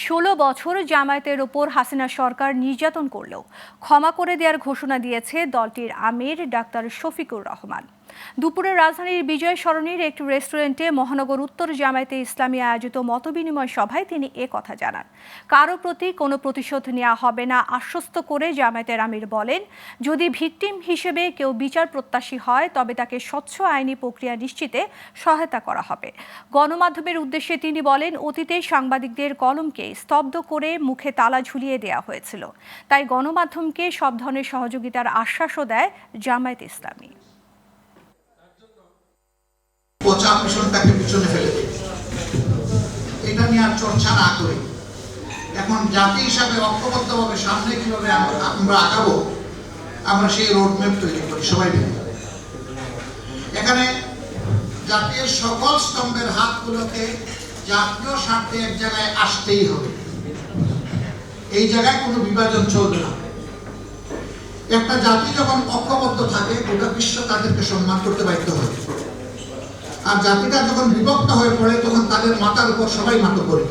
16 বছর জামায়াতের ওপর হাসিনা সরকার নির্যাতন করলেও ক্ষমা করে দেওয়ার ঘোষণা দিয়েছে দলটির আমির ডাক্তার শফিকুর রহমান। দুপুরে রাজধানীর বিজয় সরণির একটি রেস্টুরেন্টে মহানগর উত্তর জামায়াতে ইসলামী আয়োজিত মতবিনিময় সভায় তিনি কথা জানান। কারো প্রতি কোনো প্রতিশোধ নেওয়া হবে না আশ্বস্ত করে জামায়াতের আমির বলেন, যদি ভিকটিম হিসেবে কেউ বিচার প্রত্যাশী হয় তবে তাকে স্বচ্ছ আইনি প্রক্রিয়া নিশ্চিতে সহায়তা করা হবে। গণমাধ্যমের উদ্দেশ্যে তিনি বলেন, অতীতে সাংবাদিকদের কলমকে স্তব্ধ করে মুখে তালা ঝুলিয়ে দেওয়া হয়েছিল, তাই গণমাধ্যমকে সব ধরনের সহযোগিতার আশ্বাসও দেয় জামায়াত ইসলামী। পচা মিশনটাকে পিছনে ফেলে দিই, এটা নিয়ে আর চর্চা না করে এখন জাতি হিসাবে ঐক্যবদ্ধভাবে সামনে কিভাবে আমরা আগাবো, আমরা সেই রোডম্যাপ তৈরি করি সবাই মিলে। এখানে জাতীয় সকল স্তম্ভের হাতগুলোকে জাতীয় স্বার্থে এক জায়গায় আসতেই হবে। এই জায়গায় কোনো বিভাজন চলবে না। একটা জাতি যখন ঐক্যবদ্ধ থাকে গোটা বিশ্ব তাদেরকে সম্মান করতে বাধ্য হয়, আর জাতিটা যখন বিভক্ত হয়ে পড়ে তখন তাদের মাথার উপর সবাই মাথা পড়ে।